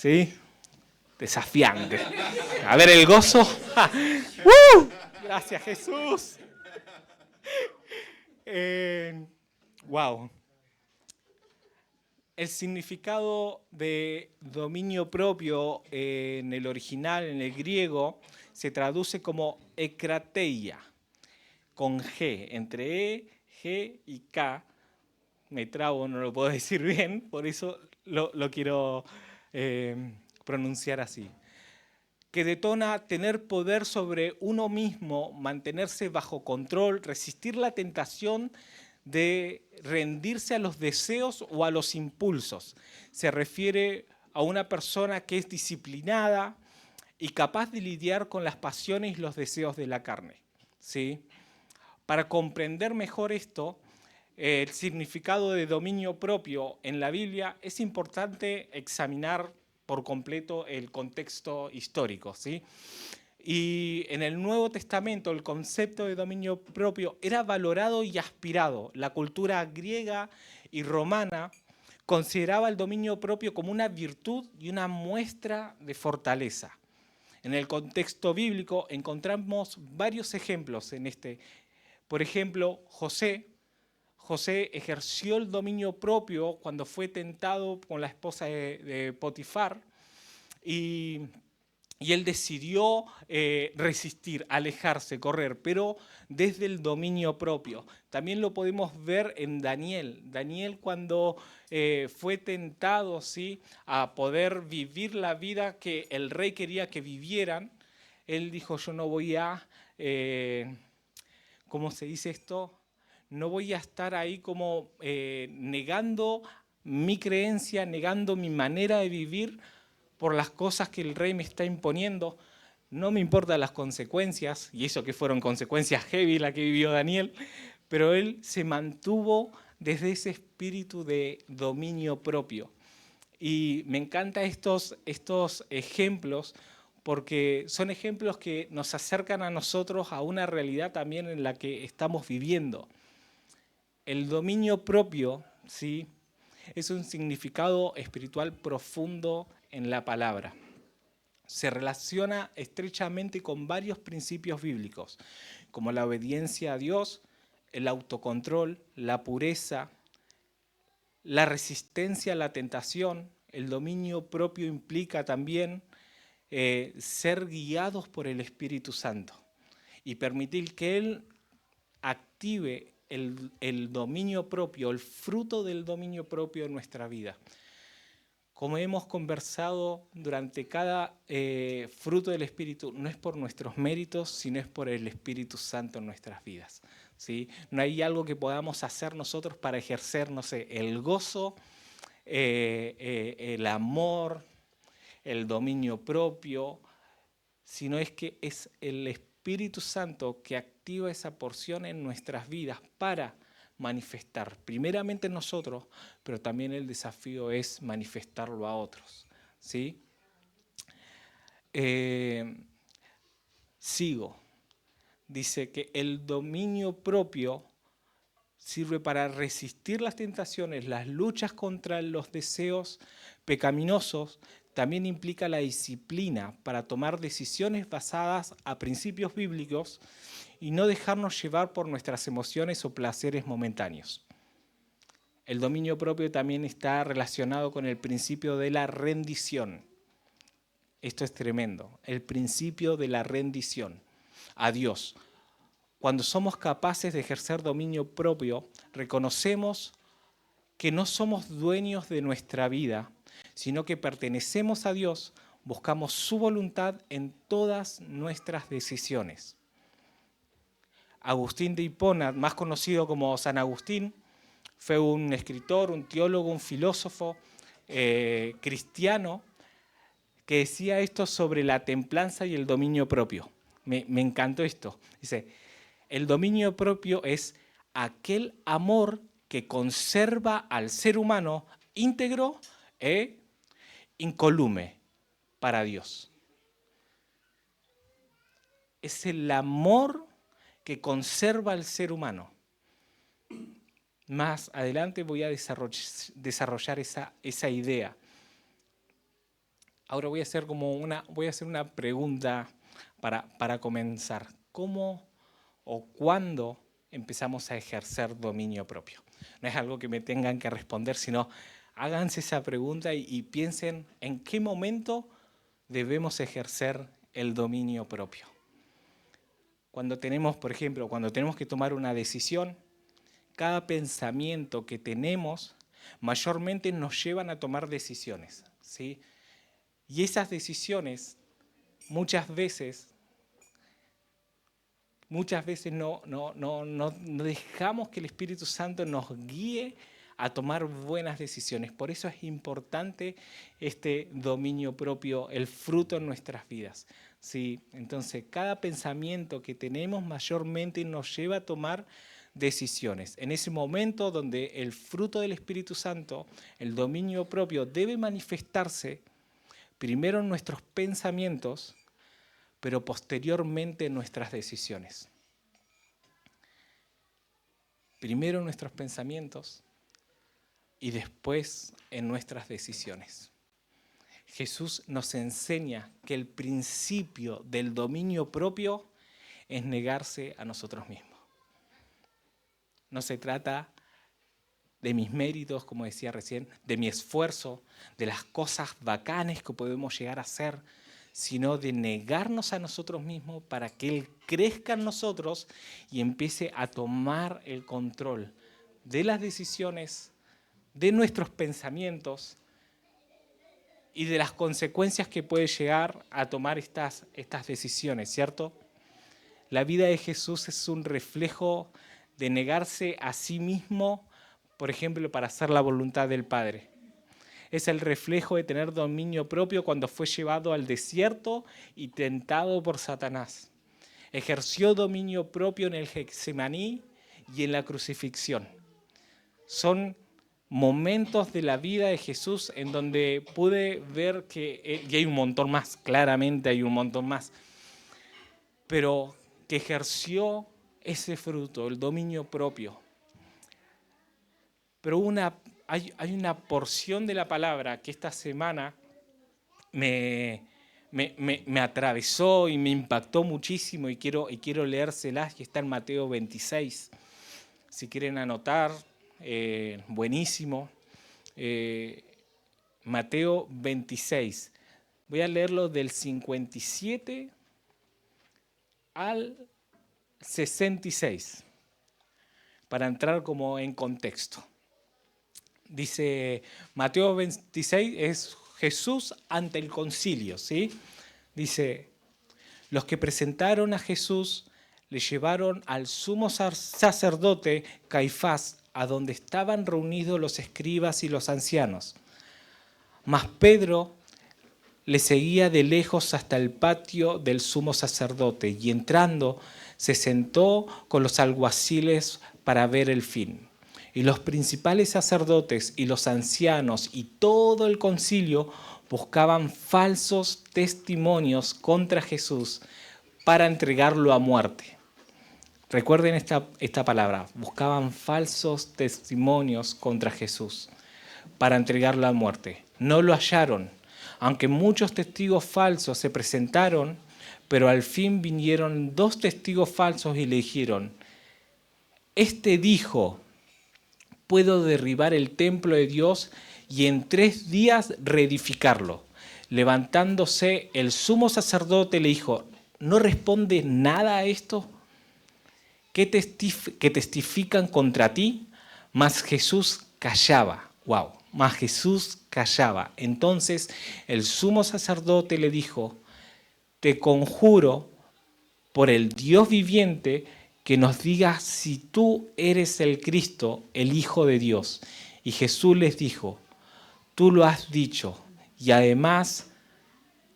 ¿Sí? Desafiante. A ver el gozo. Gracias, Jesús. Wow. El significado de dominio propio en el original, en el griego, se traduce como ekrateia, con G, entre E, G y K. Me trabo, no lo puedo decir bien, por eso lo quiero pronunciar así. Que detona tener poder sobre uno mismo, mantenerse bajo control, resistir la tentación de rendirse a los deseos o a los impulsos. Se refiere a una persona que es disciplinada y capaz de lidiar con las pasiones y los deseos de la carne. ¿Sí? Para comprender mejor esto, el significado de dominio propio en la Biblia, es importante examinar por completo el contexto histórico, ¿sí? Y en el Nuevo Testamento el concepto de dominio propio era valorado y aspirado. La cultura griega y romana consideraba el dominio propio como una virtud y una muestra de fortaleza. En el contexto bíblico encontramos varios ejemplos en este. Por ejemplo, José ejerció el dominio propio cuando fue tentado con la esposa de Potifar y él decidió resistir, alejarse, correr, pero desde el dominio propio. También lo podemos ver en Daniel. Daniel cuando fue tentado, ¿sí?, a poder vivir la vida que el rey quería que vivieran, él dijo, yo no voy a, ¿cómo se dice esto? No voy a estar ahí como negando mi creencia, negando mi manera de vivir por las cosas que el rey me está imponiendo. No me importan las consecuencias, y eso que fueron consecuencias heavy la que vivió Daniel, pero él se mantuvo desde ese espíritu de dominio propio. Y me encantan estos ejemplos porque son ejemplos que nos acercan a nosotros a una realidad también en la que estamos viviendo. El dominio propio, ¿sí?, es un significado espiritual profundo en la palabra. Se relaciona estrechamente con varios principios bíblicos, como la obediencia a Dios, el autocontrol, la pureza, la resistencia a la tentación. El dominio propio implica también ser guiados por el Espíritu Santo y permitir que Él active el dominio propio, el fruto del dominio propio en nuestra vida. Como hemos conversado durante cada fruto del Espíritu, no es por nuestros méritos, sino es por el Espíritu Santo en nuestras vidas, ¿sí? No hay algo que podamos hacer nosotros para ejercer, no sé, el gozo, el amor, el dominio propio, sino es que es el Espíritu Santo que activa esa porción en nuestras vidas para manifestar, primeramente en nosotros, pero también el desafío es manifestarlo a otros, ¿sí? Sigo. Dice que el dominio propio sirve para resistir las tentaciones, las luchas contra los deseos pecaminosos. También implica la disciplina para tomar decisiones basadas a principios bíblicos y no dejarnos llevar por nuestras emociones o placeres momentáneos. El dominio propio también está relacionado con el principio de la rendición. Esto es tremendo, el principio de la rendición a Dios. Cuando somos capaces de ejercer dominio propio, reconocemos que no somos dueños de nuestra vida, sino que pertenecemos a Dios, buscamos su voluntad en todas nuestras decisiones. Agustín de Hipona, más conocido como San Agustín, fue un escritor, un teólogo, un filósofo cristiano que decía esto sobre la templanza y el dominio propio. Me encantó esto. Dice, el dominio propio es aquel amor que conserva al ser humano íntegro e incolume para Dios. Es el amor que conserva al ser humano. Más adelante voy a desarrollar esa idea. Ahora voy a hacer una pregunta para comenzar. ¿Cómo o cuándo empezamos a ejercer dominio propio? No es algo que me tengan que responder, sino háganse esa pregunta y piensen en qué momento debemos ejercer el dominio propio. Cuando tenemos, por ejemplo, cuando tenemos que tomar una decisión, cada pensamiento que tenemos mayormente nos llevan a tomar decisiones, ¿sí? Y esas decisiones muchas veces no dejamos que el Espíritu Santo nos guíe a tomar buenas decisiones. Por eso es importante este dominio propio, el fruto en nuestras vidas. ¿Sí? Entonces, cada pensamiento que tenemos mayormente nos lleva a tomar decisiones. En ese momento donde el fruto del Espíritu Santo, el dominio propio, debe manifestarse primero en nuestros pensamientos, pero posteriormente en nuestras decisiones. Primero en nuestros pensamientos y después en nuestras decisiones. Jesús nos enseña que el principio del dominio propio es negarse a nosotros mismos. No se trata de mis méritos, como decía recién, de mi esfuerzo, de las cosas bacanes que podemos llegar a hacer, sino de negarnos a nosotros mismos para que Él crezca en nosotros y empiece a tomar el control de las decisiones, de nuestros pensamientos y de las consecuencias que puede llegar a tomar estas decisiones, ¿cierto? La vida de Jesús es un reflejo de negarse a sí mismo, por ejemplo, para hacer la voluntad del Padre. Es el reflejo de tener dominio propio cuando fue llevado al desierto y tentado por Satanás. Ejerció dominio propio en el Getsemaní y en la crucifixión. Son momentos de la vida de Jesús en donde pude ver que, y hay un montón más, claramente hay un montón más, pero que ejerció ese fruto, el dominio propio. Pero hay una porción de la palabra que esta semana me atravesó y me impactó muchísimo y quiero leérselas, que está en Mateo 26. Si quieren anotar, buenísimo. Mateo 26. Voy a leerlo del 57 al 66 para entrar como en contexto. Dice, Mateo 26 es Jesús ante el concilio, ¿sí? Dice, los que presentaron a Jesús le llevaron al sumo sacerdote Caifás, a donde estaban reunidos los escribas y los ancianos. Mas Pedro le seguía de lejos hasta el patio del sumo sacerdote y entrando se sentó con los alguaciles para ver el fin. Y los principales sacerdotes y los ancianos y todo el concilio buscaban falsos testimonios contra Jesús para entregarlo a muerte. Recuerden esta palabra, buscaban falsos testimonios contra Jesús para entregarlo a muerte. No lo hallaron, aunque muchos testigos falsos se presentaron, pero al fin vinieron 2 testigos falsos y le dijeron, este dijo, puedo derribar el templo de Dios y en 3 días reedificarlo. Levantándose el sumo sacerdote le dijo, ¿no responde nada a esto? ¿Que testifican contra ti? Mas Jesús callaba. Wow, mas Jesús callaba. Entonces el sumo sacerdote le dijo, te conjuro por el Dios viviente que nos digas si tú eres el Cristo, el Hijo de Dios. Y Jesús les dijo, tú lo has dicho, y además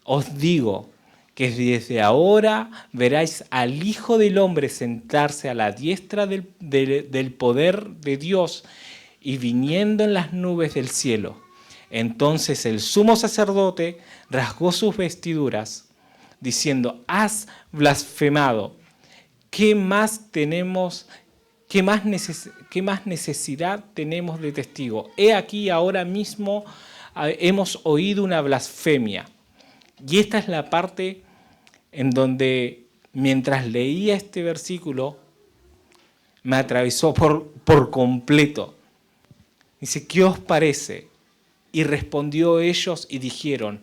os digo que desde ahora veráis al Hijo del Hombre sentarse a la diestra del poder de Dios y viniendo en las nubes del cielo. Entonces el sumo sacerdote rasgó sus vestiduras, diciendo, has blasfemado. ¿Qué más necesidad tenemos de testigo? He aquí ahora mismo hemos oído una blasfemia. Y esta es la parte en donde, mientras leía este versículo, me atravesó por completo. Dice, ¿qué os parece? Y respondió ellos y dijeron,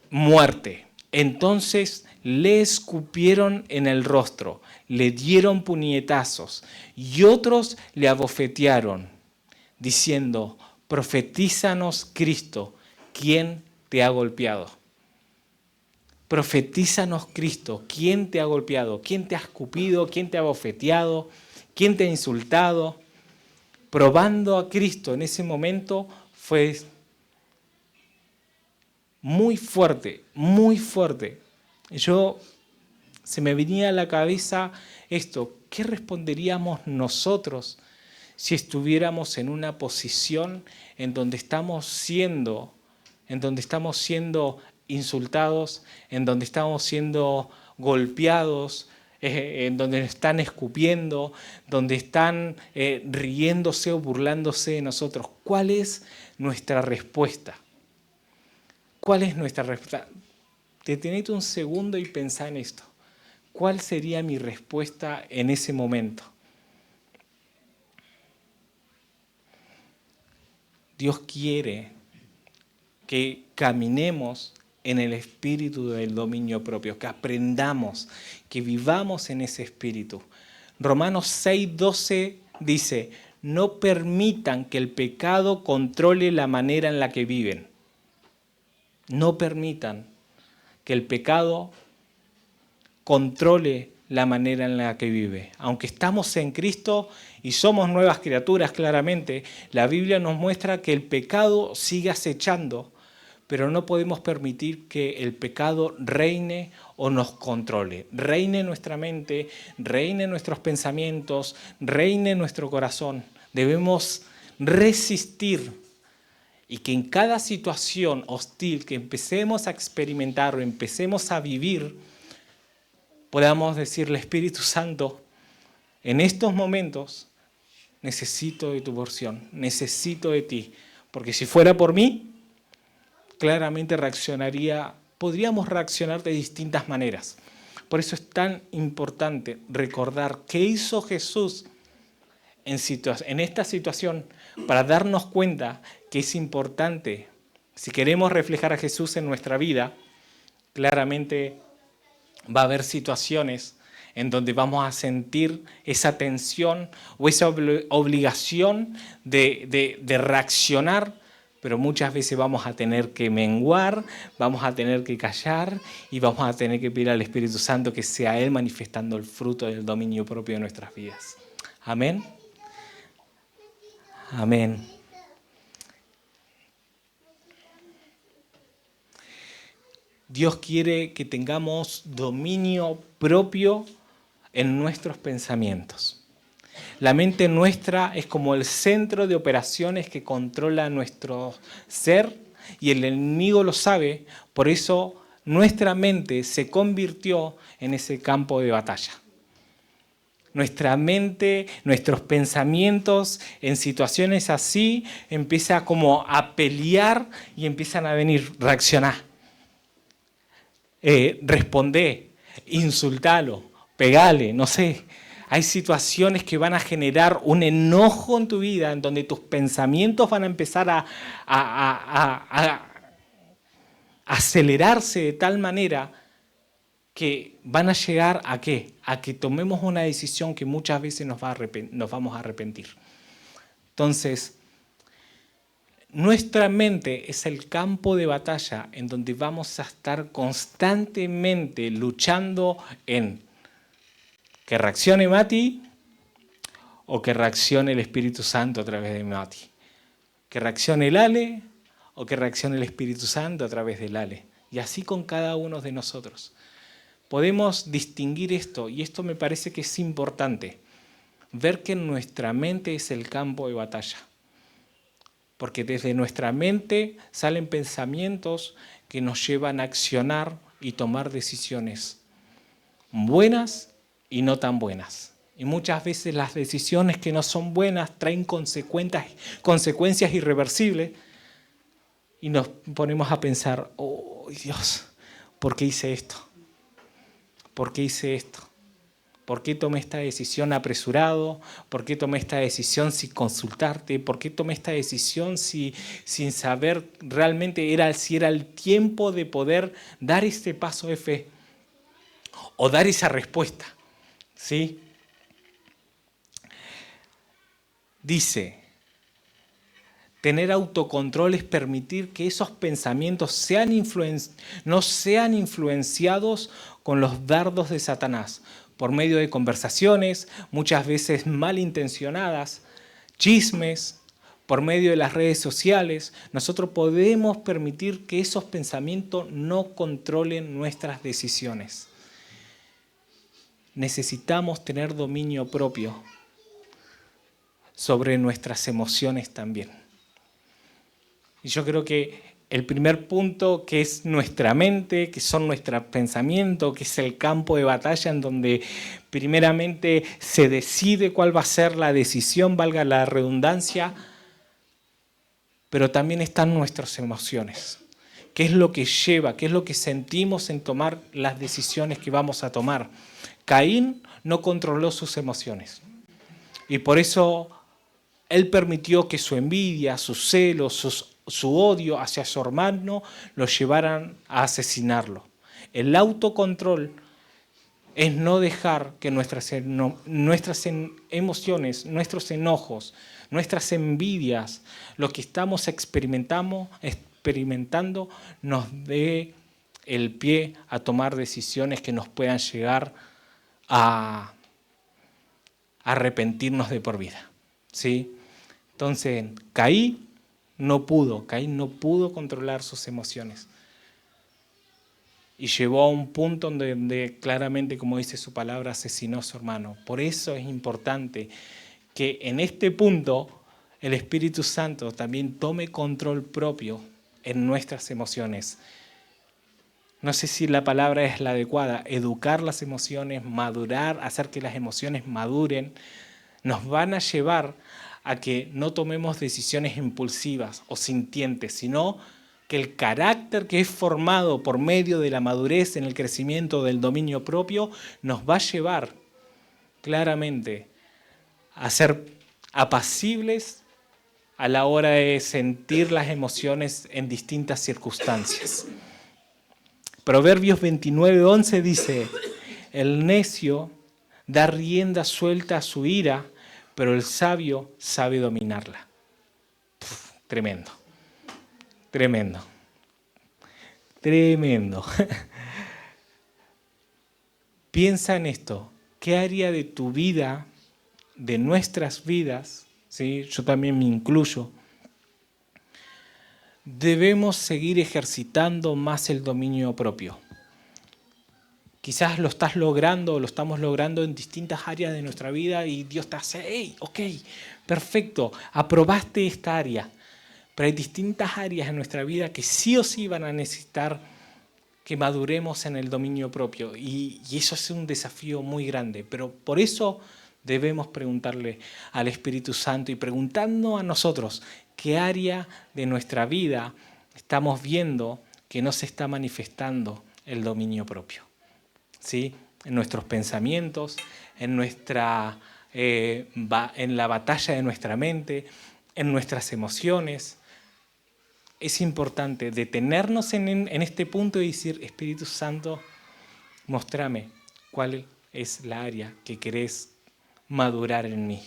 muerte. Entonces le escupieron en el rostro, le dieron puñetazos y otros le abofetearon, diciendo, profetízanos Cristo, ¿quién te ha golpeado? Profetízanos Cristo, ¿quién te ha golpeado? ¿Quién te ha escupido? ¿Quién te ha abofeteado? ¿Quién te ha insultado? Probando a Cristo en ese momento fue muy fuerte, muy fuerte. Se me venía a la cabeza esto, ¿qué responderíamos nosotros si estuviéramos en una posición en donde estamos siendo insultados, en donde estamos siendo golpeados, en donde están escupiendo, donde están riéndose o burlándose de nosotros? ¿Cuál es nuestra respuesta? ¿Cuál es nuestra respuesta? Detenete un segundo y pensá en esto. ¿Cuál sería mi respuesta en ese momento? Dios quiere que caminemos en el espíritu del dominio propio, que aprendamos, que vivamos en ese espíritu. Romanos 6:12 dice, no permitan que el pecado controle la manera en la que viven. No permitan que el pecado controle la manera en la que vive. Aunque estamos en Cristo y somos nuevas criaturas, claramente, la Biblia nos muestra que el pecado sigue acechando, pero no podemos permitir que el pecado reine o nos controle. Reine nuestra mente, reine nuestros pensamientos, reine nuestro corazón. Debemos resistir y que en cada situación hostil que empecemos a experimentar o empecemos a vivir, podamos decirle, Espíritu Santo, en estos momentos necesito de tu porción, necesito de ti, porque si fuera por mí, claramente podríamos reaccionar de distintas maneras. Por eso es tan importante recordar qué hizo Jesús en esta situación para darnos cuenta que es importante, si queremos reflejar a Jesús en nuestra vida, claramente va a haber situaciones en donde vamos a sentir esa tensión o esa obligación de reaccionar, pero muchas veces vamos a tener que menguar, vamos a tener que callar y vamos a tener que pedir al Espíritu Santo que sea Él manifestando el fruto del dominio propio de nuestras vidas. Amén. Amén. Dios quiere que tengamos dominio propio en nuestros pensamientos. La mente nuestra es como el centro de operaciones que controla nuestro ser y el enemigo lo sabe, por eso nuestra mente se convirtió en ese campo de batalla. Nuestra mente, nuestros pensamientos en situaciones así empiezan como a pelear y empiezan a venir, reaccionar. Respondé, insultalo, pegale, no sé. Hay situaciones que van a generar un enojo en tu vida, en donde tus pensamientos van a empezar a acelerarse de tal manera que van a llegar ¿a qué? A que tomemos una decisión que muchas veces nos vamos a arrepentir. Entonces, nuestra mente es el campo de batalla en donde vamos a estar constantemente luchando en que reaccione Mati o que reaccione el Espíritu Santo a través de Mati. Que reaccione el Ale o que reaccione el Espíritu Santo a través del Ale. Y así con cada uno de nosotros. Podemos distinguir esto, y esto me parece que es importante, ver que nuestra mente es el campo de batalla. Porque desde nuestra mente salen pensamientos que nos llevan a accionar y tomar decisiones buenas y no tan buenas. Y muchas veces las decisiones que no son buenas traen consecuencias irreversibles, y nos ponemos a pensar, oh Dios, ¿por qué hice esto? ¿Por qué hice esto? ¿Por qué tomé esta decisión apresurado? ¿Por qué tomé esta decisión sin consultarte? ¿Por qué tomé esta decisión sin saber realmente si era el tiempo de poder dar este paso de fe o dar esa respuesta? ¿Sí? Dice, tener autocontrol es permitir que esos pensamientos no sean influenciados con los dardos de Satanás, por medio de conversaciones, muchas veces malintencionadas, chismes, por medio de las redes sociales. Nosotros podemos permitir que esos pensamientos no controlen nuestras decisiones. Necesitamos tener dominio propio sobre nuestras emociones también. Y yo creo que el primer punto, que es nuestra mente, que son nuestros pensamientos, que es el campo de batalla en donde primeramente se decide cuál va a ser la decisión, valga la redundancia, pero también están nuestras emociones. ¿Qué es lo que lleva? ¿Qué es lo que sentimos en tomar las decisiones que vamos a tomar? Caín no controló sus emociones y por eso él permitió que su envidia, sus celos, su odio hacia su hermano lo llevaran a asesinarlo. El autocontrol es no dejar que nuestras emociones, nuestros enojos, nuestras envidias, lo que estamos experimentando, nos dé el pie a tomar decisiones que nos puedan llegar a arrepentirnos de por vida. ¿Sí? Entonces, Caín no pudo controlar sus emociones. Y llegó a un punto donde claramente, como dice su palabra, asesinó a su hermano. Por eso es importante que en este punto el Espíritu Santo también tome control propio en nuestras emociones. No sé si la palabra es la adecuada, educar las emociones, madurar, hacer que las emociones maduren, nos van a llevar a que no tomemos decisiones impulsivas o sintientes, sino que el carácter que es formado por medio de la madurez en el crecimiento del dominio propio nos va a llevar claramente a ser apacibles a la hora de sentir las emociones en distintas circunstancias. Proverbios 29:11 dice, el necio da rienda suelta a su ira, pero el sabio sabe dominarla. Tremendo, tremendo, tremendo. Piensa en esto, ¿qué área de tu vida, de nuestras vidas, ¿sí? Yo también me incluyo, debemos seguir ejercitando más el dominio propio? Quizás lo estás logrando, lo estamos logrando en distintas áreas de nuestra vida y Dios te hace, hey, ok, perfecto, aprobaste esta área. Pero hay distintas áreas en nuestra vida que sí o sí van a necesitar que maduremos en el dominio propio. Y eso es un desafío muy grande. Pero por eso debemos preguntarle al Espíritu Santo y preguntando a nosotros qué área de nuestra vida estamos viendo que no se está manifestando el dominio propio. ¿Sí? En nuestros pensamientos, en la batalla de nuestra mente, en nuestras emociones. Es importante detenernos en este punto y decir, Espíritu Santo, mostrame cuál es la área que querés madurar en mí.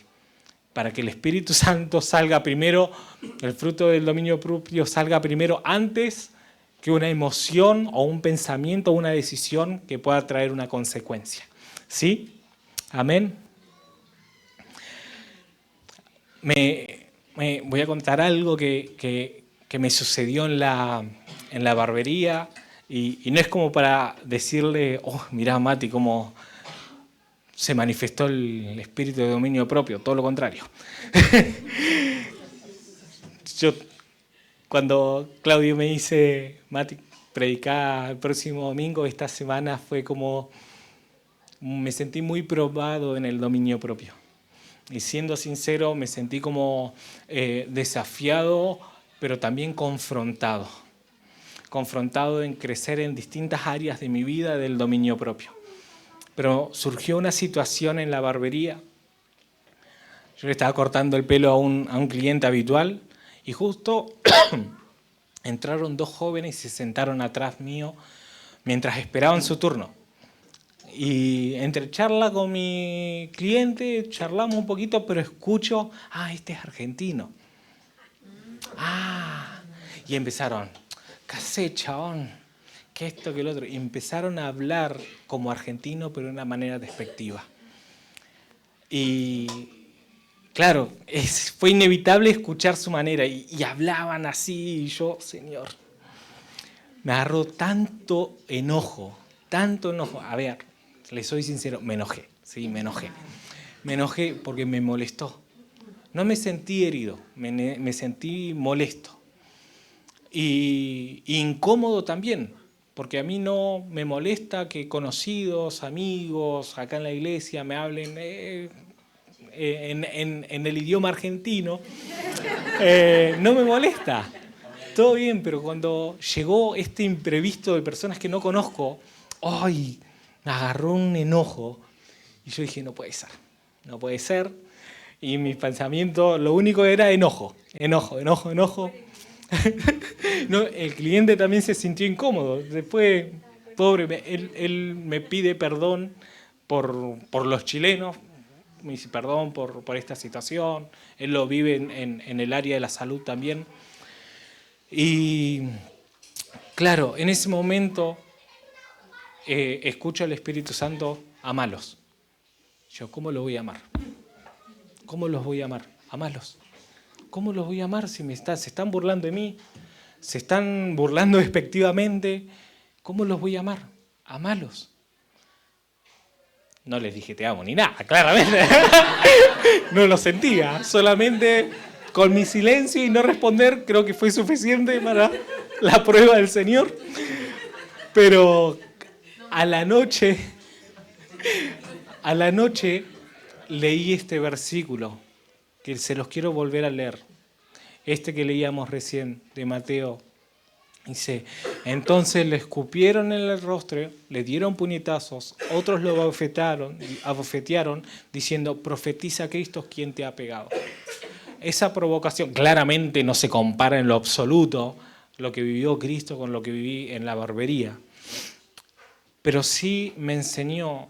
Para que el Espíritu Santo salga primero, el fruto del dominio propio salga primero antes que una emoción o un pensamiento o una decisión que pueda traer una consecuencia. ¿Sí? Amén. Voy a contar algo que me sucedió en la barbería y no es como para decirle, oh, mirá Mati, cómo se manifestó el espíritu de dominio propio, todo lo contrario. Yo, cuando Claudio me dice, Mati, predicá el próximo domingo, esta semana fue como, me sentí muy probado en el dominio propio. Y siendo sincero, me sentí como desafiado pero también confrontado. Confrontado en crecer en distintas áreas de mi vida del dominio propio. Pero surgió una situación en la barbería. Yo le estaba cortando el pelo a un cliente habitual y justo entraron dos jóvenes y se sentaron atrás mío mientras esperaban su turno. Y entre charla con mi cliente, charlamos un poquito, pero escucho, este es argentino. Y empezaron, ¿qué haces, chabón? ¿Qué esto, qué el otro? Y empezaron a hablar como argentino, pero de una manera despectiva. Y claro, fue inevitable escuchar su manera. Y hablaban así, y yo, Señor, me agarró tanto enojo. A ver, les soy sincero, me enojé. Sí, me enojé. Me enojé porque me molestó. No me sentí herido, me sentí molesto. Y incómodo también, porque a mí no me molesta que conocidos, amigos, acá en la iglesia me hablen en el idioma argentino. No me molesta. Todo bien, pero cuando llegó este imprevisto de personas que no conozco, me agarró un enojo. Y yo dije, no puede ser. Y mi pensamiento, lo único era enojo. No, el cliente también se sintió incómodo. Después, pobre, él me pide perdón por los chilenos. Me dice perdón por esta situación. Él lo vive en el área de la salud también. Y claro, en ese momento escucho al Espíritu Santo, amalos. Yo, ¿cómo lo voy a amar? ¿Cómo los voy a amar? Amalos. ¿Cómo los voy a amar si se están burlando de mí? ¿Se están burlando despectivamente? ¿Cómo los voy a amar? Amalos. No les dije te amo ni nada, claramente. No lo sentía. Solamente con mi silencio y no responder creo que fue suficiente para la prueba del Señor. Pero a la noche leí este versículo que se los quiero volver a leer. Este que leíamos recién de Mateo. Dice, entonces le escupieron en el rostro, le dieron puñetazos, otros lo abofetearon diciendo, profetiza Cristo, ¿quién te ha pegado? Esa provocación claramente no se compara en lo absoluto lo que vivió Cristo con lo que viví en la barbería. Pero sí me enseñó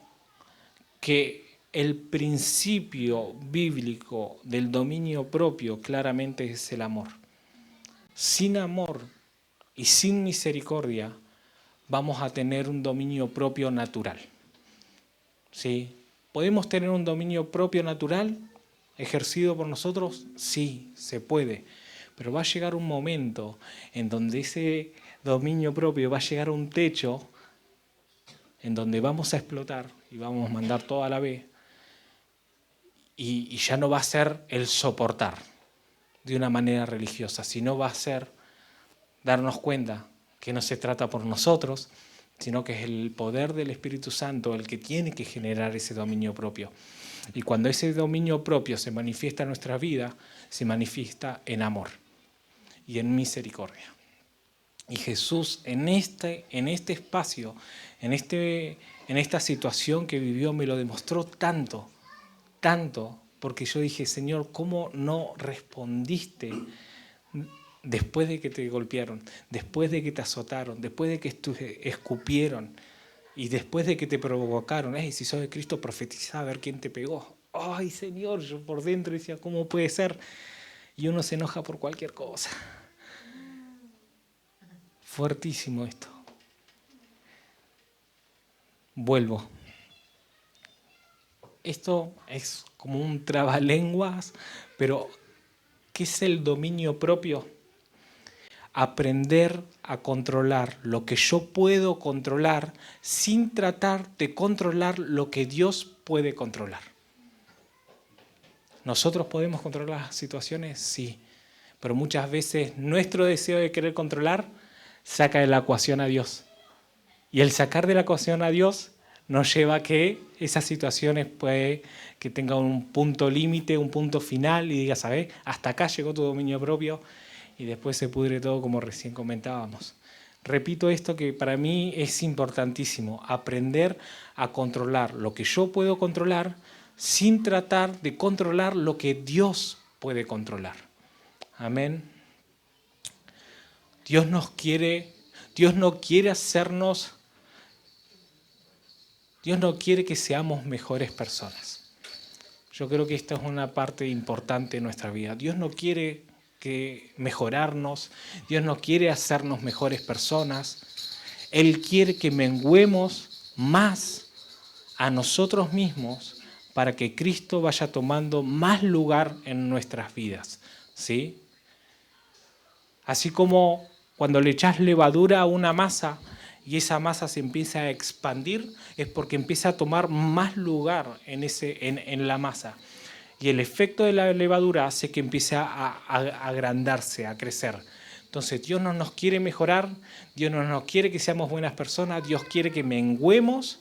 que el principio bíblico del dominio propio claramente es el amor. Sin amor y sin misericordia vamos a tener un dominio propio natural. ¿Sí? ¿Podemos tener un dominio propio natural ejercido por nosotros? Sí, se puede. Pero va a llegar un momento en donde ese dominio propio va a llegar a un techo en donde vamos a explotar y vamos a mandar todo a la vez. Y ya no va a ser el soportar de una manera religiosa, sino va a ser darnos cuenta que no se trata por nosotros, sino que es el poder del Espíritu Santo el que tiene que generar ese dominio propio. Y cuando ese dominio propio se manifiesta en nuestra vida, se manifiesta en amor y en misericordia. Y Jesús en este espacio, en esta situación que vivió, me lo demostró tanto, porque yo dije, Señor, ¿cómo no respondiste después de que te golpearon, después de que te azotaron, después de que te escupieron y después de que te provocaron? Si sos de Cristo, profetiza a ver quién te pegó. Ay, Señor, yo por dentro decía, ¿cómo puede ser? Y uno se enoja por cualquier cosa. Fuertísimo esto. Vuelvo. Esto es como un trabalenguas, pero ¿qué es el dominio propio? Aprender a controlar lo que yo puedo controlar sin tratar de controlar lo que Dios puede controlar. ¿Nosotros podemos controlar las situaciones? Sí, pero muchas veces nuestro deseo de querer controlar saca de la ecuación a Dios. Y el sacar de la ecuación a Dios nos lleva a que esas situaciones puede que tengan un punto límite, un punto final y diga, ¿sabes? Hasta acá llegó tu dominio propio y después se pudre todo como recién comentábamos. Repito esto que para mí es importantísimo, aprender a controlar lo que yo puedo controlar sin tratar de controlar lo que Dios puede controlar. Amén. Dios no quiere que seamos mejores personas. Yo creo que esta es una parte importante de nuestra vida. Dios no quiere mejorarnos, Dios no quiere hacernos mejores personas. Él quiere que menguemos más a nosotros mismos para que Cristo vaya tomando más lugar en nuestras vidas, ¿sí? Así como cuando le echas levadura a una masa y esa masa se empieza a expandir, es porque empieza a tomar más lugar en la masa. Y el efecto de la levadura hace que empiece a agrandarse, a crecer. Entonces Dios no nos quiere mejorar, Dios no nos quiere que seamos buenas personas, Dios quiere que menguemos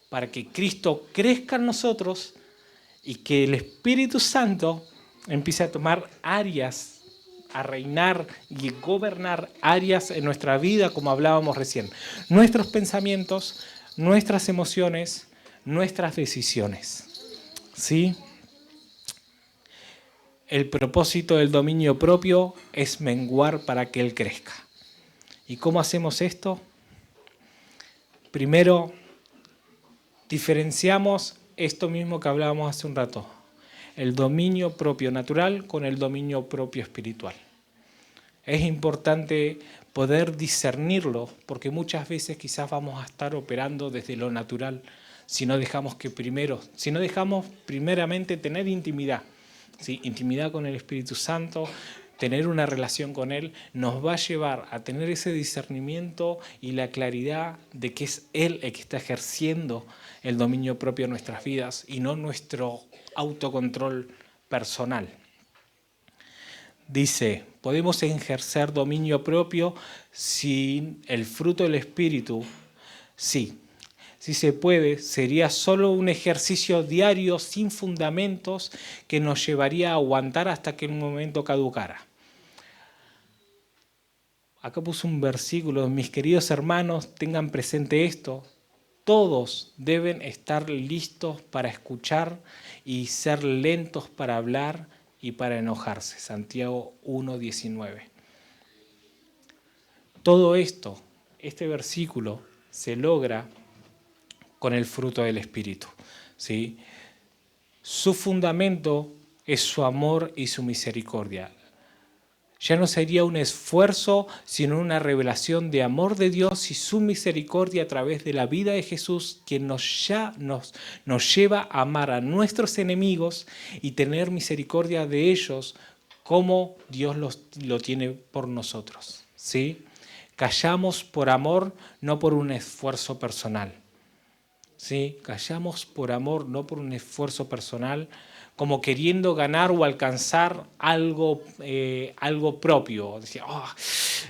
para que Cristo crezca en nosotros y que el Espíritu Santo empiece a tomar áreas, a reinar y gobernar áreas en nuestra vida, como hablábamos recién. Nuestros pensamientos, nuestras emociones, nuestras decisiones. ¿Sí? El propósito del dominio propio es menguar para que Él crezca. ¿Y cómo hacemos esto? Primero, diferenciamos esto mismo que hablábamos hace un rato, el dominio propio natural con el dominio propio espiritual. Es importante poder discernirlo, porque muchas veces quizás vamos a estar operando desde lo natural, si no dejamos primeramente tener intimidad. ¿Sí? Intimidad con el Espíritu Santo, tener una relación con Él, nos va a llevar a tener ese discernimiento y la claridad de que es Él el que está ejerciendo el dominio propio en nuestras vidas y no nuestro autocontrol personal. Dice, podemos ejercer dominio propio sin el fruto del Espíritu. Sí, si se puede, sería solo un ejercicio diario sin fundamentos que nos llevaría a aguantar hasta que un momento caducara. Acá puse un versículo, mis queridos hermanos, tengan presente esto. Todos deben estar listos para escuchar y ser lentos para hablar y para enojarse. Santiago 1:19. Todo esto, este versículo, se logra con el fruto del Espíritu, ¿sí? Su fundamento es su amor y su misericordia. Ya no sería un esfuerzo, sino una revelación de amor de Dios y su misericordia a través de la vida de Jesús, quien nos lleva a amar a nuestros enemigos y tener misericordia de ellos como Dios lo tiene por nosotros, ¿sí? Callamos por amor, no por un esfuerzo personal. ¿Sí? Callamos por amor, no por un esfuerzo personal, como queriendo ganar o alcanzar algo propio. Decía,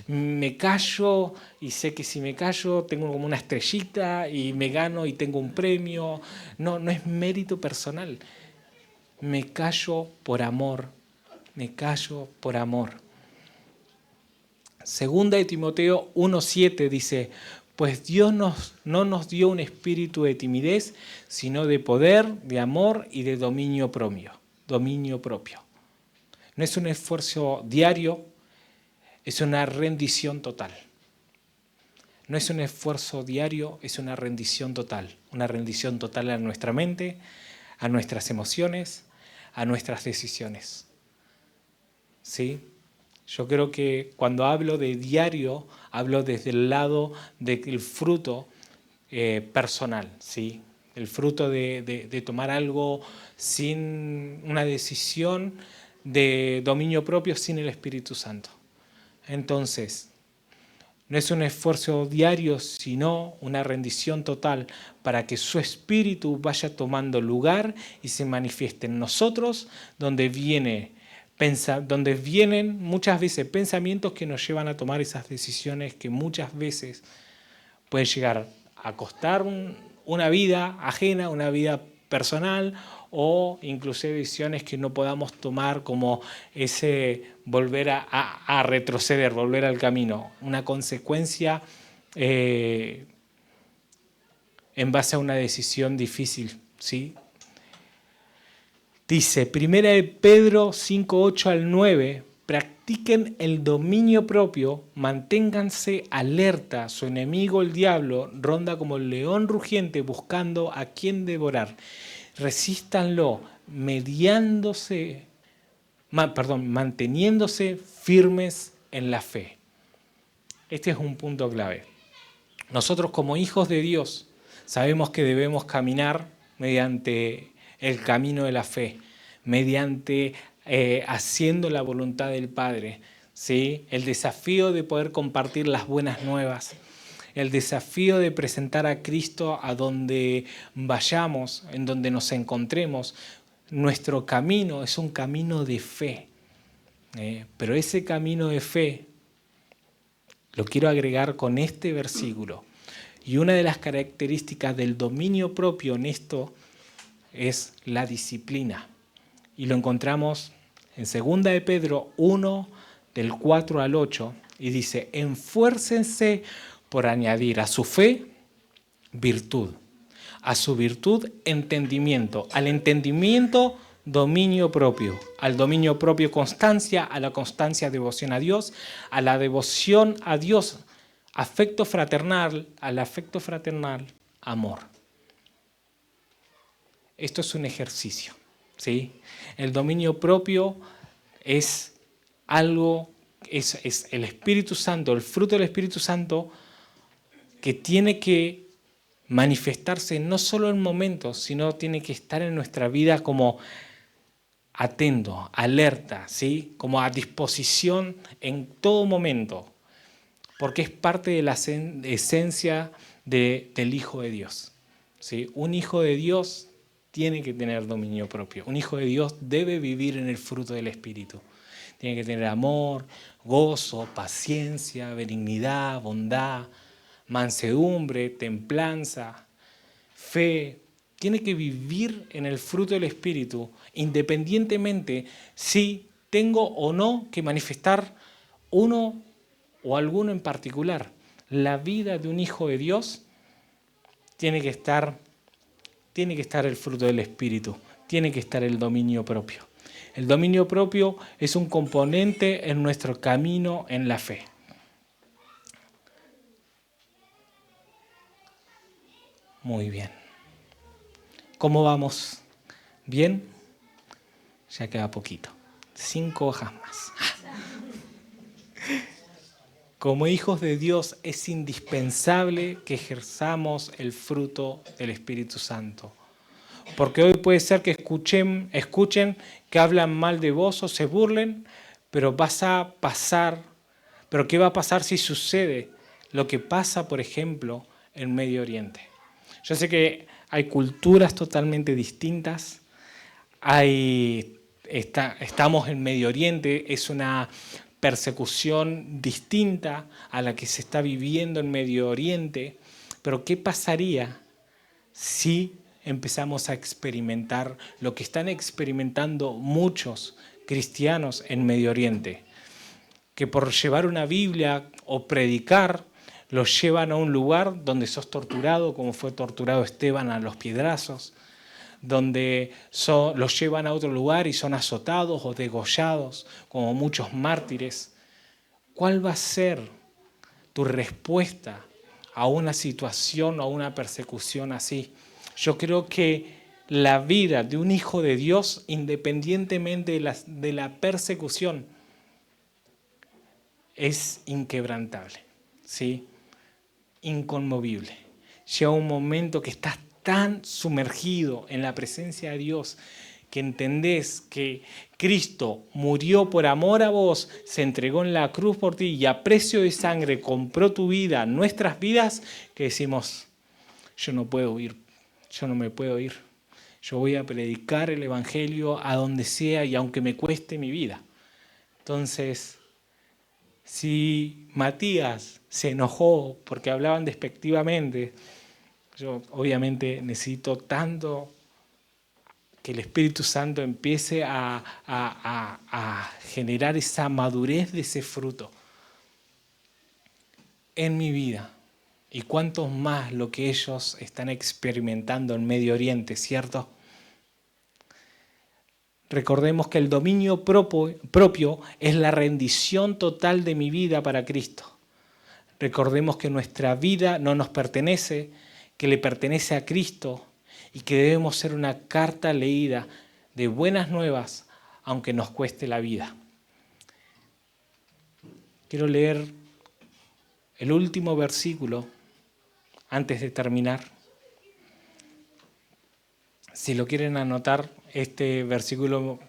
me callo y sé que si me callo tengo como una estrellita y me gano y tengo un premio. No, no es mérito personal. Me callo por amor. Me callo por amor. Segunda de Timoteo 1:7 dice, pues Dios no nos dio un espíritu de timidez, sino de poder, de amor y de dominio propio. Dominio propio. No es un esfuerzo diario, es una rendición total. No es un esfuerzo diario, es una rendición total. Una rendición total a nuestra mente, a nuestras emociones, a nuestras decisiones. ¿Sí? Yo creo que cuando hablo de diario, hablo desde el lado del fruto personal, ¿sí? El fruto de tomar algo sin una decisión de dominio propio sin el Espíritu Santo. Entonces, no es un esfuerzo diario, sino una rendición total para que su Espíritu vaya tomando lugar y se manifieste en nosotros, donde vienen muchas veces pensamientos que nos llevan a tomar esas decisiones que muchas veces pueden llegar a costar una vida ajena, una vida personal o inclusive decisiones que no podamos tomar como ese volver a retroceder, volver al camino. Una consecuencia en base a una decisión difícil, ¿sí? Dice, 1 Pedro 5, 8 al 9, practiquen el dominio propio, manténganse alerta, su enemigo el diablo ronda como el león rugiente buscando a quien devorar. Resístanlo manteniéndose firmes en la fe. Este es un punto clave. Nosotros como hijos de Dios sabemos que debemos caminar mediante el camino de la fe, mediante haciendo la voluntad del Padre, ¿sí? El desafío de poder compartir las buenas nuevas, el desafío de presentar a Cristo a donde vayamos, en donde nos encontremos. Nuestro camino es un camino de fe, pero ese camino de fe lo quiero agregar con este versículo. Y una de las características del dominio propio en esto es la disciplina. Y lo encontramos en 2 de Pedro 1, del 4 al 8, y dice, esfuércense por añadir a su fe virtud, a su virtud entendimiento, al entendimiento dominio propio, al dominio propio constancia, a la constancia devoción a Dios, a la devoción a Dios afecto fraternal, al afecto fraternal amor. Esto es un ejercicio, ¿sí? El dominio propio es algo, es el Espíritu Santo, el fruto del Espíritu Santo que tiene que manifestarse no solo en momentos, sino tiene que estar en nuestra vida como atento, alerta, ¿sí? Como a disposición en todo momento, porque es parte de la esencia del Hijo de Dios, ¿sí? Un Hijo de Dios tiene que tener dominio propio. Un Hijo de Dios debe vivir en el fruto del Espíritu. Tiene que tener amor, gozo, paciencia, benignidad, bondad, mansedumbre, templanza, fe. Tiene que vivir en el fruto del Espíritu, independientemente si tengo o no que manifestar uno o alguno en particular. La vida de un hijo de Dios tiene que estar el fruto del Espíritu, tiene que estar el dominio propio. El dominio propio es un componente en nuestro camino en la fe. Muy bien. ¿Cómo vamos? ¿Bien? Ya queda poquito. 5 hojas más. Como hijos de Dios es indispensable que ejerzamos el fruto del Espíritu Santo. Porque hoy puede ser que escuchen que hablan mal de vos o se burlen, pero vas a pasar. Pero ¿qué va a pasar si sucede lo que pasa, por ejemplo, en Medio Oriente? Yo sé que hay culturas totalmente distintas, estamos en Medio Oriente, es una persecución distinta a la que se está viviendo en Medio Oriente, pero ¿qué pasaría si empezamos a experimentar lo que están experimentando muchos cristianos en Medio Oriente? Que por llevar una Biblia o predicar, los llevan a un lugar donde sos torturado, como fue torturado Esteban a los piedrazos, donde los llevan a otro lugar y son azotados o degollados, como muchos mártires. ¿Cuál va a ser tu respuesta a una situación o a una persecución así? Yo creo que la vida de un hijo de Dios, independientemente de la persecución, es inquebrantable, ¿sí? Inconmovible. Llega un momento que estás tan sumergido en la presencia de Dios que entendés que Cristo murió por amor a vos, se entregó en la cruz por ti y a precio de sangre compró tu vida, nuestras vidas, que decimos, yo no puedo huir, yo no me puedo ir. Yo voy a predicar el Evangelio a donde sea y aunque me cueste mi vida. Entonces, si Matías se enojó porque hablaban despectivamente, yo obviamente necesito tanto que el Espíritu Santo empiece a generar esa madurez de ese fruto en mi vida. Y cuántos más lo que ellos están experimentando en Medio Oriente, ¿cierto? Recordemos que el dominio propio es la rendición total de mi vida para Cristo. Recordemos que nuestra vida no nos pertenece, que le pertenece a Cristo y que debemos ser una carta leída de buenas nuevas, aunque nos cueste la vida. Quiero leer el último versículo antes de terminar. Si lo quieren anotar, este versículo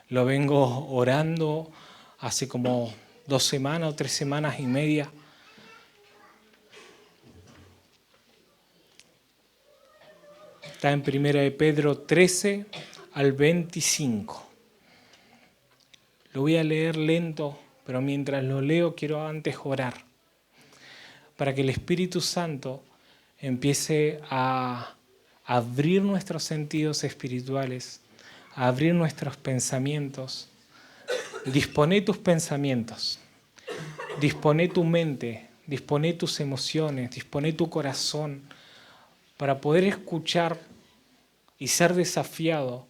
lo vengo orando hace como 2 semanas o 3 semanas y media. Está en 1 de Pedro 13 al 25. Lo voy a leer lento, pero mientras lo leo quiero antes orar, para que el Espíritu Santo empiece a abrir nuestros sentidos espirituales, a abrir nuestros pensamientos. Dispone tus pensamientos, dispone tu mente, dispone tus emociones, dispone tu corazón para poder escuchar y ser desafiado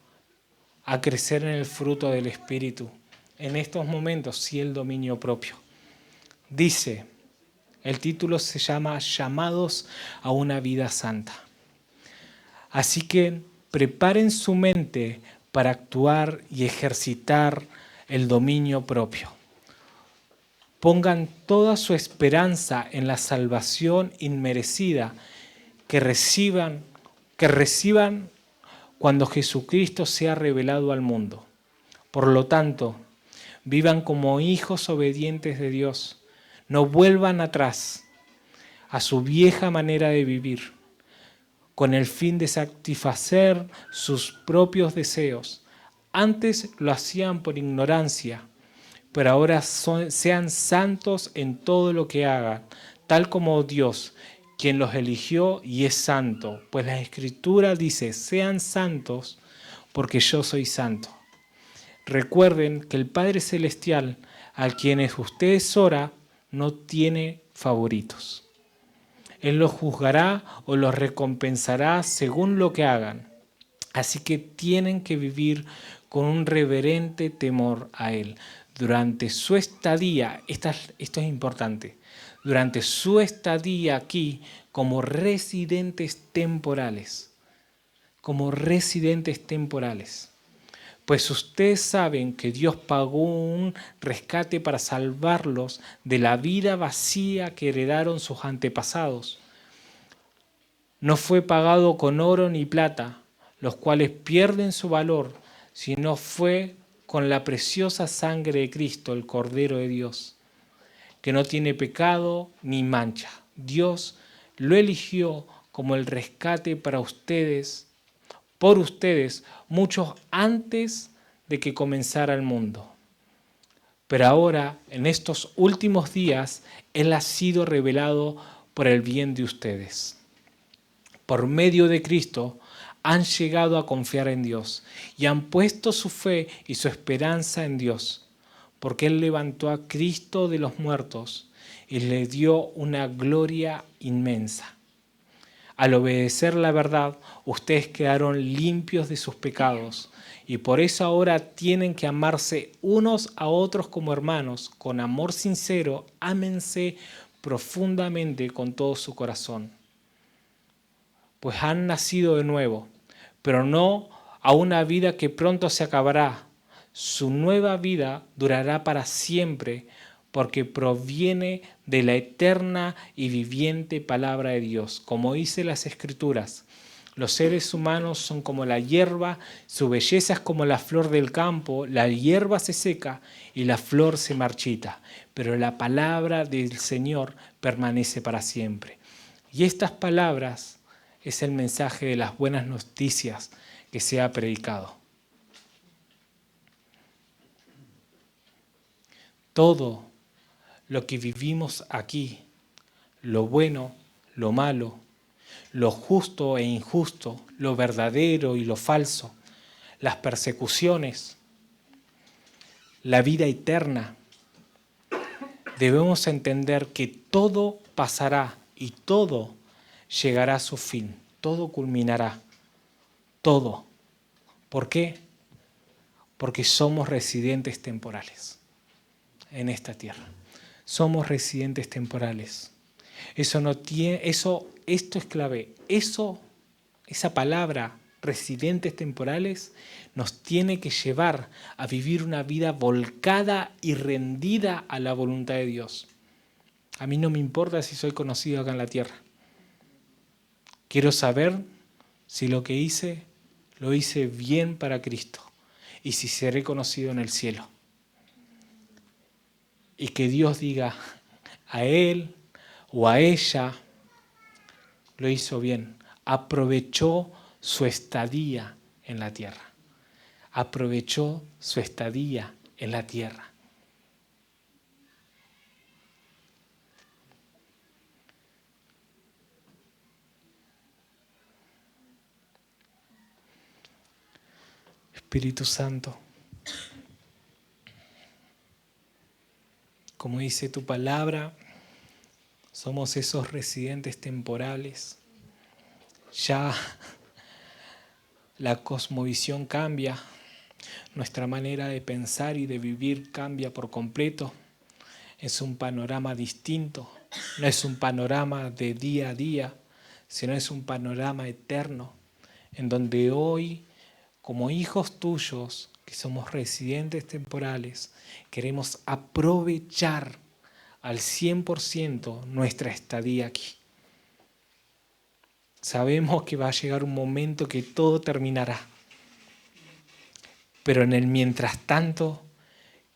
a crecer en el fruto del Espíritu. En estos momentos, sí, el dominio propio. Dice, el título se llama Llamados a una vida santa. Así que preparen su mente para actuar y ejercitar el dominio propio. Pongan toda su esperanza en la salvación inmerecida que reciban cuando Jesucristo sea revelado al mundo. Por lo tanto, vivan como hijos obedientes de Dios. No vuelvan atrás a su vieja manera de vivir, con el fin de satisfacer sus propios deseos. Antes lo hacían por ignorancia, pero ahora sean santos en todo lo que hagan, tal como Dios, quien los eligió y es santo. Pues la Escritura dice, sean santos porque yo soy santo. Recuerden que el Padre Celestial, a quienes ustedes oran, no tiene favoritos. Él los juzgará o los recompensará según lo que hagan. Así que tienen que vivir con un reverente temor a Él. Durante su estadía, esto es importante, durante su estadía aquí como residentes temporales. Pues ustedes saben que Dios pagó un rescate para salvarlos de la vida vacía que heredaron sus antepasados. No fue pagado con oro ni plata, los cuales pierden su valor, sino fue con la preciosa sangre de Cristo, el Cordero de Dios, que no tiene pecado ni mancha. Dios lo eligió como el rescate para ustedes, por ustedes, muchos antes de que comenzara el mundo. Pero ahora, en estos últimos días, Él ha sido revelado por el bien de ustedes. Por medio de Cristo, han llegado a confiar en Dios y han puesto su fe y su esperanza en Dios, porque Él levantó a Cristo de los muertos y le dio una gloria inmensa. Al obedecer la verdad, ustedes quedaron limpios de sus pecados y por eso ahora tienen que amarse unos a otros como hermanos. Con amor sincero, ámense profundamente con todo su corazón. Pues han nacido de nuevo, pero no a una vida que pronto se acabará. Su nueva vida durará para siempre, porque proviene de la eterna y viviente palabra de Dios. Como dice las Escrituras, los seres humanos son como la hierba, su belleza es como la flor del campo, la hierba se seca y la flor se marchita, pero la palabra del Señor permanece para siempre. Y estas palabras es el mensaje de las buenas noticias que se ha predicado. Todo lo que vivimos aquí, lo bueno, lo malo, lo justo e injusto, lo verdadero y lo falso, las persecuciones, la vida eterna, debemos entender que todo pasará y todo llegará a su fin, todo culminará, todo. ¿Por qué? Porque somos residentes temporales en esta tierra. Somos residentes temporales. Esto es clave. Esa palabra, residentes temporales, nos tiene que llevar a vivir una vida volcada y rendida a la voluntad de Dios. A mí no me importa si soy conocido acá en la tierra. Quiero saber si lo que hice, lo hice bien para Cristo y si seré conocido en el cielo. Y que Dios diga a él o a ella, lo hizo bien, aprovechó su estadía en la tierra. Aprovechó su estadía en la tierra. Espíritu Santo, como dice tu palabra, somos esos residentes temporales. Ya la cosmovisión cambia, nuestra manera de pensar y de vivir cambia por completo. Es un panorama distinto, no es un panorama de día a día, sino es un panorama eterno, en donde hoy, como hijos tuyos, que somos residentes temporales, queremos aprovechar al 100% nuestra estadía aquí. Sabemos que va a llegar un momento que todo terminará, pero en el mientras tanto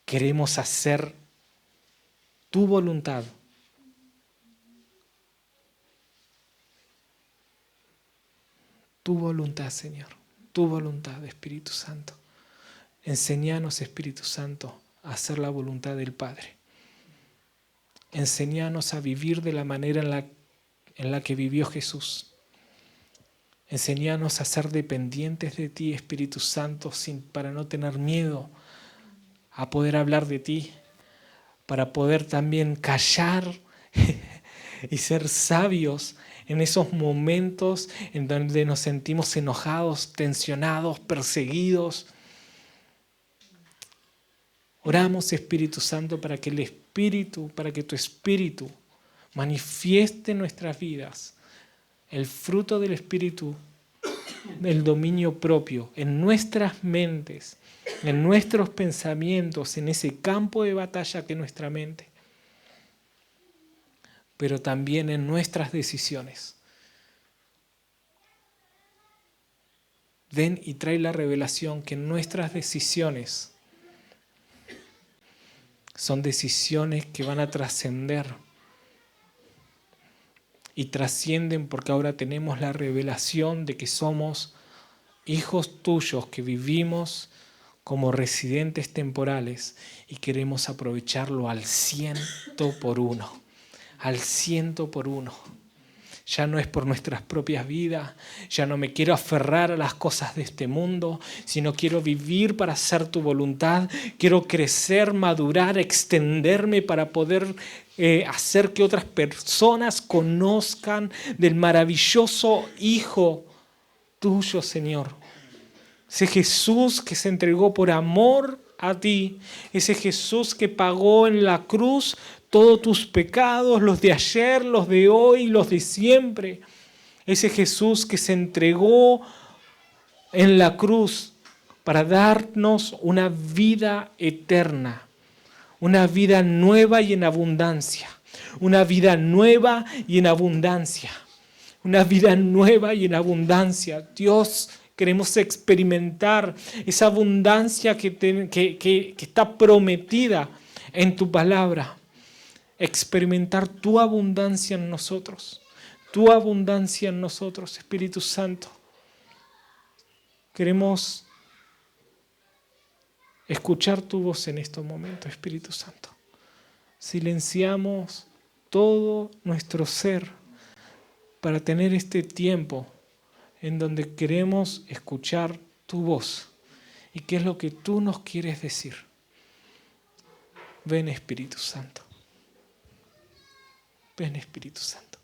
queremos hacer tu voluntad. Tu voluntad, Señor, tu voluntad, Espíritu Santo. Enséñanos, Espíritu Santo, a hacer la voluntad del Padre. Enséñanos a vivir de la manera en la que vivió Jesús. Enséñanos a ser dependientes de ti, Espíritu Santo, para no tener miedo a poder hablar de ti, para poder también callar y ser sabios en esos momentos en donde nos sentimos enojados, tensionados, perseguidos. Oramos, Espíritu Santo, para que tu Espíritu manifieste en nuestras vidas el fruto del Espíritu, del dominio propio, en nuestras mentes, en nuestros pensamientos, en ese campo de batalla que es nuestra mente, pero también en nuestras decisiones. Ven y trae la revelación que nuestras decisiones son decisiones que van a trascender y trascienden porque ahora tenemos la revelación de que somos hijos tuyos que vivimos como residentes temporales y queremos aprovecharlo al 100%, al 100%. Ya no es por nuestras propias vidas, ya no me quiero aferrar a las cosas de este mundo, sino quiero vivir para hacer tu voluntad, quiero crecer, madurar, extenderme para poder hacer que otras personas conozcan del maravilloso Hijo tuyo, Señor. Ese Jesús que se entregó por amor a ti, ese Jesús que pagó en la cruz todos tus pecados, los de ayer, los de hoy, los de siempre. Ese Jesús que se entregó en la cruz para darnos una vida eterna, una vida nueva y en abundancia, una vida nueva y en abundancia, una vida nueva y en abundancia. Dios, queremos experimentar esa abundancia que está prometida en tu palabra. Experimentar tu abundancia en nosotros. Tu abundancia en nosotros, Espíritu Santo. Queremos escuchar tu voz en estos momentos, Espíritu Santo. Silenciamos todo nuestro ser para tener este tiempo en donde queremos escuchar tu voz, ¿Y qué es lo que tú nos quieres decir? Ven, Espíritu Santo. Ven, Espíritu Santo.